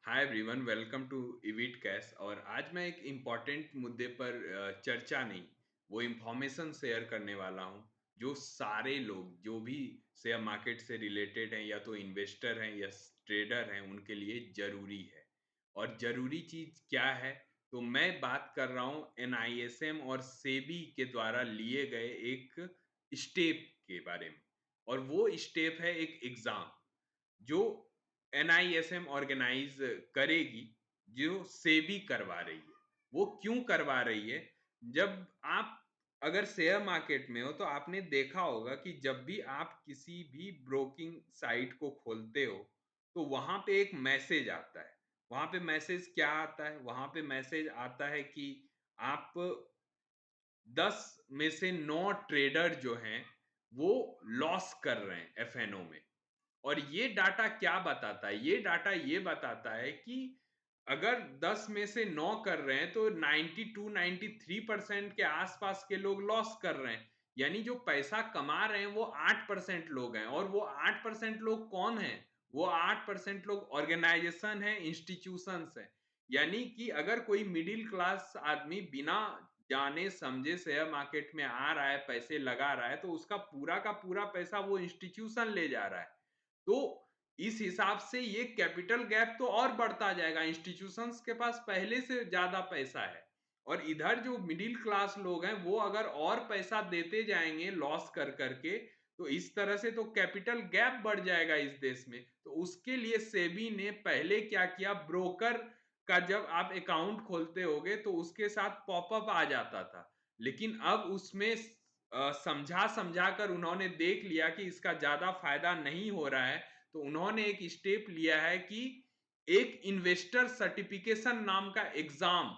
Hi everyone, welcome to Evit Cash. और आज मैं एक इम्पॉर्टेंट मुद्दे पर चर्चा नहीं, वो इन्फॉर्मेशन शेयर करने वाला हूँ जो सारे लोग जो भी शेयर मार्केट से रिलेटेड हैं या तो इन्वेस्टर हैं या ट्रेडर हैं उनके लिए ज़रूरी है। और ज़रूरी चीज़ क्या है? तो मैं बात कर रहा हूँ एनआईएसएम और सेबी के द्वारा लिए गए एक स्टेप के बारे में। और वो स्टेप है एक एग्ज़ाम जो एनआईएसएम ऑर्गेनाइज करेगी, जो सेबी करवा रही है। वो क्यों करवा रही है? जब आप अगर शेयर मार्केट में हो तो आपने देखा होगा कि जब भी आप किसी भी ब्रोकिंग साइट को खोलते हो तो वहां पे एक मैसेज आता है। वहां पे मैसेज क्या आता है? वहां पे मैसेज आता है कि आप 10 में से 9 ट्रेडर जो हैं वो लॉस कर रहे हैं एफएनओ में। और ये डाटा क्या बताता है? ये डाटा ये बताता है कि अगर 10 में से 9 कर रहे हैं तो 92-93% के आसपास के लोग लॉस कर रहे हैं। यानी जो पैसा कमा रहे हैं वो 8% लोग हैं। और वो 8% लोग कौन हैं? वो 8% लोग ऑर्गेनाइजेशन है, इंस्टीट्यूशंस हैं। यानी कि अगर कोई मिडिल क्लास आदमी बिना जाने समझे शेयर मार्केट में आ रहा है, पैसे लगा रहा है, तो उसका पूरा का पूरा पैसा वो इंस्टीट्यूशन ले जा रहा है। तो इस हिसाब से ये कैपिटल गैप तो और बढ़ता जाएगा। इंस्टीट्यूशंस के पास पहले से ज्यादा पैसा है और इधर जो मिडिल क्लास लोग हैं वो अगर और पैसा देते जाएंगे लॉस कर करके, तो इस तरह से तो कैपिटल गैप बढ़ जाएगा इस देश में। तो उसके लिए सेबी ने पहले क्या किया, ब्रोकर का जब आप अकाउंट खोलते होगे तो उसके साथ पॉपअप आ जाता था। लेकिन अब उसमें समझा समझा कर उन्होंने देख लिया कि इसका ज्यादा फायदा नहीं हो रहा है। तो उन्होंने एक स्टेप लिया है कि एक इन्वेस्टर सर्टिफिकेशन नाम का एग्जाम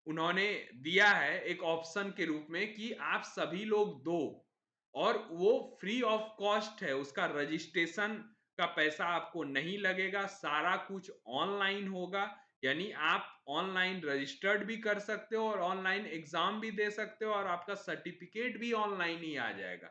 उन्होंने दिया है एक ऑप्शन के रूप में कि आप सभी लोग दो। और वो फ्री ऑफ कॉस्ट है, उसका रजिस्ट्रेशन का पैसा आपको नहीं लगेगा, सारा कुछ ऑनलाइन होगा। यानी आप ऑनलाइन रजिस्टर्ड भी कर सकते हो और ऑनलाइन एग्जाम भी दे सकते हो और आपका सर्टिफिकेट भी ऑनलाइन ही आ जाएगा।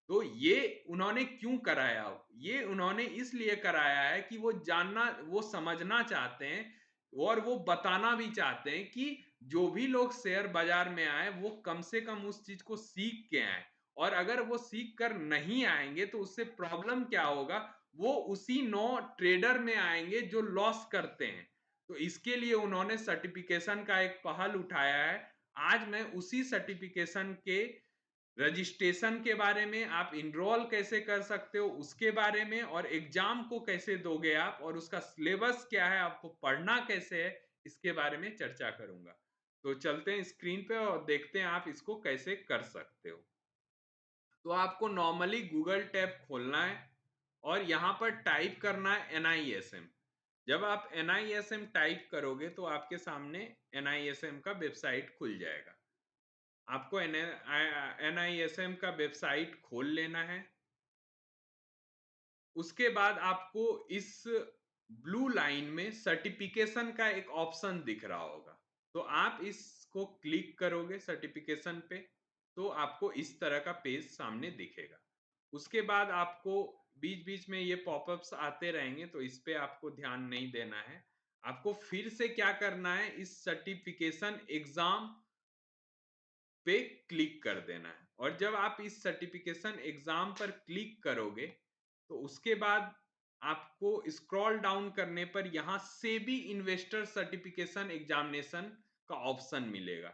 तो ये उन्होंने क्यों कराया? ये उन्होंने इसलिए कराया है कि वो जानना, वो समझना चाहते हैं और वो बताना भी चाहते हैं कि जो भी लोग शेयर बाजार में आए वो कम से कम उस चीज को सीख के आए। और अगर वो सीख कर नहीं आएंगे तो उससे प्रॉब्लम क्या होगा? वो उसी 9 ट्रेडर में आएंगे जो लॉस करते हैं। तो इसके लिए उन्होंने सर्टिफिकेशन का एक पहल उठाया है। आज मैं उसी सर्टिफिकेशन के रजिस्ट्रेशन के बारे में, आप इनरोल कैसे कर सकते हो उसके बारे में, और एग्जाम को कैसे दोगे आप, और उसका सिलेबस क्या है, आपको पढ़ना कैसे है, इसके बारे में चर्चा करूंगा। तो चलते हैं स्क्रीन पे और देखते हैं आप इसको कैसे कर सकते हो। तो आपको नॉर्मली गूगल टैब खोलना है और यहां पर टाइप करना है एनआईएसएम। जब आप एनआईएसएम टाइप करोगे तो आपके सामने एनआईएसएम का वेबसाइट खुल जाएगा। आपको एनआईएसएम का वेबसाइट खोल लेना है। उसके बाद आपको इस ब्लू लाइन में सर्टिफिकेशन का एक ऑप्शन दिख रहा होगा। तो आप इसको क्लिक करोगे सर्टिफिकेशन पे तो आपको इस तरह का पेज सामने दिखेगा। उसके बाद आपको बीच बीच में ये पॉपअप्स आते रहेंगे तो इस पे आपको ध्यान नहीं देना है। आपको फिर से क्या करना है, इस सर्टिफिकेशन एग्जाम पे क्लिक कर देना है। और जब आप इस सर्टिफिकेशन एग्जाम पर क्लिक करोगे तो उसके बाद आपको स्क्रॉल डाउन करने पर यहां सेबी इन्वेस्टर सर्टिफिकेशन एग्जामिनेशन का ऑप्शन मिलेगा।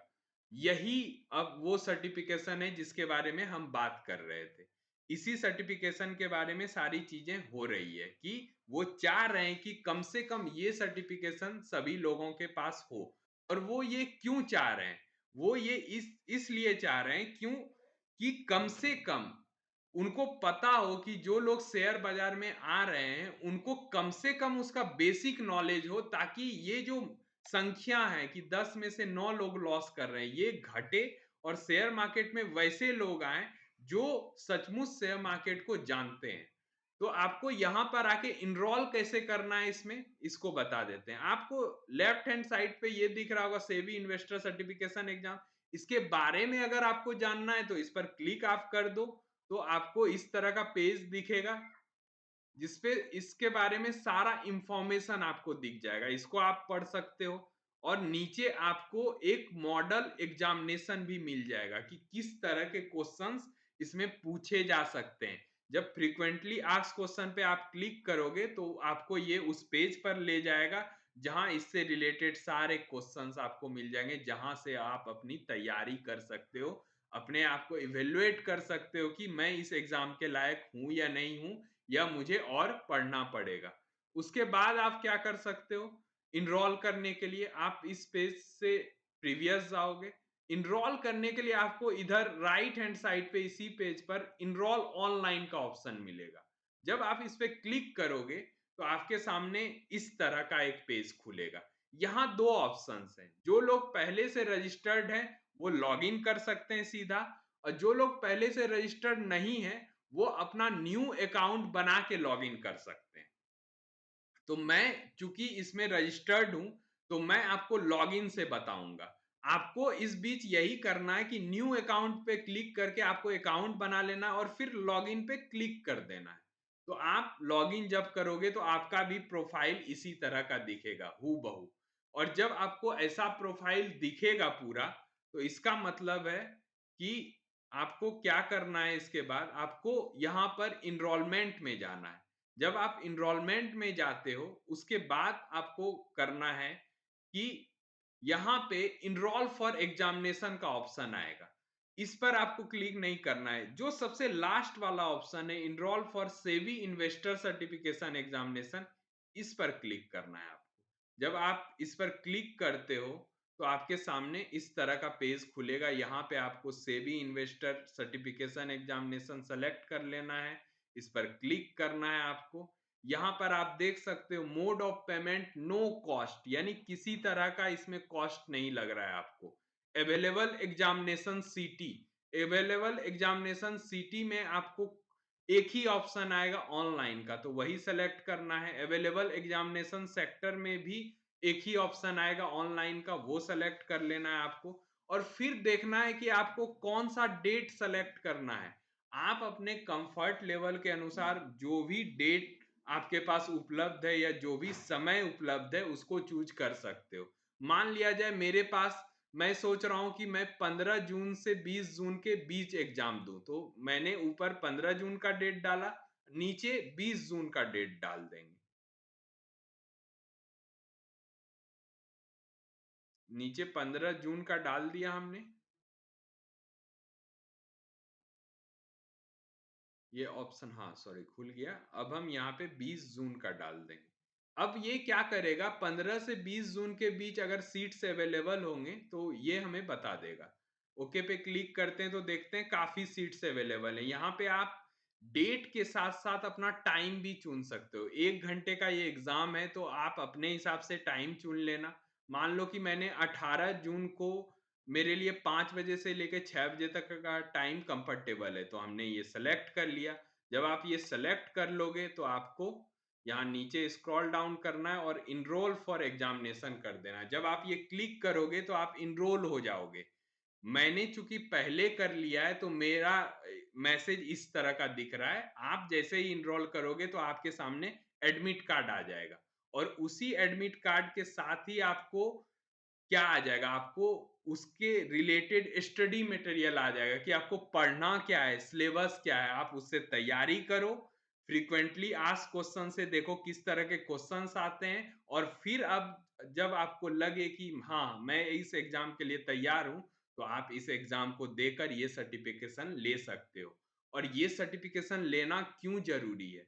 यही अब वो सर्टिफिकेशन है जिसके बारे में हम बात कर रहे थे। इसी सर्टिफिकेशन के बारे में सारी चीजें हो रही है कि वो चाह रहे हैं कि कम से कम ये सर्टिफिकेशन सभी लोगों के पास हो। और वो ये क्यों चाह रहे हैं? वो ये इसलिए चाह रहे हैं क्यों कि कम से कम उनको पता हो कि जो लोग शेयर बाजार में आ रहे हैं उनको कम से कम उसका बेसिक नॉलेज हो, ताकि ये जो संख्या है कि 10 में से 9 लोग लॉस कर रहे हैं ये घटे और शेयर मार्केट में वैसे लोग आए जो सचमुच शेयर मार्केट को जानते हैं। तो आपको यहां पर आके इनरोल कैसे करना है इसमें, इसको बता देते हैं। आपको लेफ्ट हैंड साइड पे ये दिख रहा होगा सेबी इन्वेस्टर सर्टिफिकेशन एग्जाम। इसके बारे में अगर आपको जानना है तो इस पर क्लिक आप कर दो तो आपको इस तरह का पेज दिखेगा जिसपे इसके बारे में सारा इंफॉर्मेशन आपको दिख जाएगा। इसको आप पढ़ सकते हो और नीचे आपको एक मॉडल एग्जामिनेशन भी मिल जाएगा कि किस तरह के क्वेश्चंस इसमें पूछे जा सकते हैं। जब फ्रीक्वेंटली आस्क्ड क्वेश्चन पे आप क्लिक करोगे तो आपको ये उस पेज पर ले जाएगा जहां इससे रिलेटेड सारे क्वेश्चंस आपको मिल जाएंगे, जहां से आप अपनी तैयारी कर सकते हो, अपने आप को इवेल्युएट कर सकते हो कि मैं इस एग्जाम के लायक हूं या नहीं हूं, या मुझे और पढ़ना पड़ेगा। उसके बाद आप क्या कर सकते हो, इनरोल करने के लिए आप इस पेज से प्रीवियस जाओगे। इनरोल करने के लिए आपको इधर राइट हैंड साइड पे इसी पेज पर इनरोल ऑनलाइन का ऑप्शन मिलेगा। जब आप इस पे क्लिक करोगे तो आपके सामने इस तरह का एक पेज खुलेगा। यहाँ दो ऑप्शंस हैं। जो लोग पहले से रजिस्टर्ड हैं वो लॉगिन कर सकते हैं सीधा, और जो लोग पहले से रजिस्टर्ड नहीं है वो अपना न्यू अकाउंट बना के लॉगिन कर सकते हैं। तो मैं चूंकि इसमें रजिस्टर्ड हूं तो मैं आपको लॉगिन से बताऊंगा। आपको इस बीच यही करना है कि न्यू अकाउंट पे क्लिक करके आपको अकाउंट बना लेना और फिर लॉगिन पे क्लिक कर देना है। तो आप लॉगिन जब करोगे तो आपका भी प्रोफाइल इसी तरह का दिखेगा हूबहू। और जब आपको ऐसा प्रोफाइल दिखेगा पूरा, तो इसका मतलब है कि आपको क्या करना है। इसके बाद आपको यहां पर इनरोलमेंट में जाना है। जब आप इनरोलमेंट में जाते हो उसके बाद आपको करना है कि यहां पे इनरोल फॉर एग्जामिनेशन का ऑप्शन आएगा। इस पर आपको क्लिक नहीं करना है। जो सबसे लास्ट वाला ऑप्शन है enrol for SEBI investor certification examination, इस पर क्लिक करना है आपको। जब आप इस पर क्लिक करते हो तो आपके सामने इस तरह का पेज खुलेगा। यहाँ पे आपको SEBI investor certification examination select कर लेना है, इस पर क्लिक करना है आपको। यहां पर आप देख सकते हो mode of payment no cost, यानी किसी तरह का इसमें कॉस्ट नहीं लग रहा है आपको। Available examination city, available examination city में आपको एक ही ऑप्शन आएगा ऑनलाइन का, तो वही सेलेक्ट करना है। अवेलेबल एग्जामिनेशन सेक्टर में भी एक ही ऑप्शन आएगा ऑनलाइन का, वो सेलेक्ट कर लेना है आपको। और फिर देखना है कि आपको कौन सा डेट सेलेक्ट करना है। आप अपने कंफर्ट लेवल के अनुसार जो भी डेट आपके पास उपलब्ध है या जो भी समय उपलब्ध है उसको चूज कर सकते हो। मान लिया जाए मेरे पास, मैं सोच रहा हूं कि मैं 15 जून से 20 जून के बीच एग्जाम दूं, तो मैंने ऊपर 15 जून का डेट डाला, नीचे 20 जून का डेट डाल देंगे। नीचे 15 जून का डाल दिया हमने, ये ऑप्शन, हाँ सॉरी खुल गया। अब हम यहाँ पे 20 जून का डाल देंगे। अब ये क्या करेगा, 15 से 20 जून के बीच अगर सीट्स अवेलेबल होंगे तो ये हमें बता देगा। ओके पे क्लिक करते हैं तो देखते हैं काफी सीट्स अवेलेबल है। यहाँ पे आप डेट के साथ साथ अपना टाइम भी चुन सकते हो। 1 घंटे का ये एग्जाम है तो आप अपने हिसाब से टाइम चुन लेना। मान लो कि मैंने 18 जून को, मेरे लिए 5 बजे से लेकर 6 बजे तक का टाइम कंफर्टेबल है, तो हमने ये सेलेक्ट कर लिया। जब आप ये सेलेक्ट कर लोगे तो आपको यहाँ नीचे स्क्रॉल डाउन करना है और इनरोल फॉर एग्जामिनेशन कर देना है। जब आप ये क्लिक करोगे तो आप इनरोल हो जाओगे। मैंने चूंकि पहले कर लिया है तो मेरा मैसेज इस तरह का दिख रहा है। आप जैसे ही इनरोल करोगे तो आपके सामने एडमिट कार्ड आ जाएगा, और उसी एडमिट कार्ड के साथ ही आपको क्या आ जाएगा, आपको उसके रिलेटेड स्टडी मटेरियल आ जाएगा कि आपको पढ़ना क्या है, सिलेबस क्या है। आप उससे तैयारी करो, फ्रीक्वेंटली आस्क क्वेश्चन से देखो किस तरह के क्वेश्चंस आते हैं, और फिर अब जब आपको लगे कि हाँ मैं इस एग्जाम के लिए तैयार हूं, तो आप इस एग्जाम को देकर ये सर्टिफिकेशन ले सकते हो। और ये सर्टिफिकेशन लेना क्यों जरूरी है,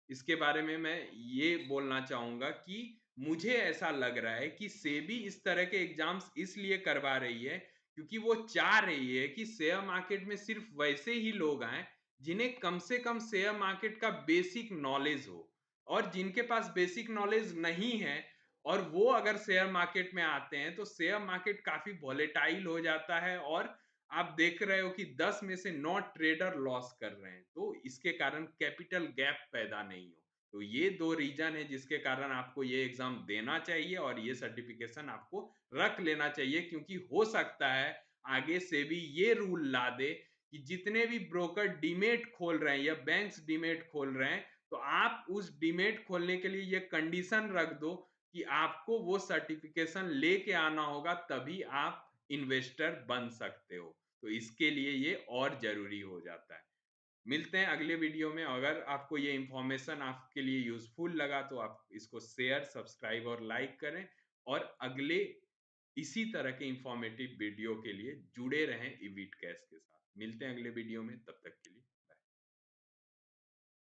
इसके बारे में मैं ये बोलना चाहूंगा कि मुझे ऐसा लग रहा है कि सेबी इस तरह के एग्जाम्स इसलिए करवा रही है क्योंकि वो चाह रही है कि शेयर मार्केट में सिर्फ वैसे ही लोग आए जिन्हें कम से कम शेयर मार्केट का बेसिक नॉलेज हो। और जिनके पास बेसिक नॉलेज नहीं है और वो अगर शेयर मार्केट में आते हैं तो शेयर मार्केट काफी वॉलेटाइल हो जाता है, और आप देख रहे हो कि 10 में से 9 ट्रेडर लॉस कर रहे हैं, तो इसके कारण कैपिटल गैप पैदा नहीं हो। तो ये दो रीजन है जिसके कारण आपको ये एग्जाम देना चाहिए और ये सर्टिफिकेशन आपको रख लेना चाहिए, क्योंकि हो सकता है आगे से भी ये रूल ला दे कि जितने भी ब्रोकर डीमेट खोल रहे हैं या बैंक्स डीमेट खोल रहे हैं तो आप उस डीमैट खोलने के लिए ये कंडीशन रख दो कि आपको वो सर्टिफ़िकेशन लेके आना होगा, तभी आप इन्वेस्टर बन सकते हो। तो इसके लिए ये और ज़रूरी हो जाता है। मिलते हैं अगले वीडियो में। अगर आपको ये इन्फॉर्मेशन आपके लिए यूज़फुल लगा तो आप इसको शेयर, सब्सक्राइब और लाइक करें, और अगले इसी तरह के इन्फॉर्मेटिव वीडियो के लिए जुड़े रहें इविट कैश के साथ। मिलते हैं अगले वीडियो में, तब तक के लिए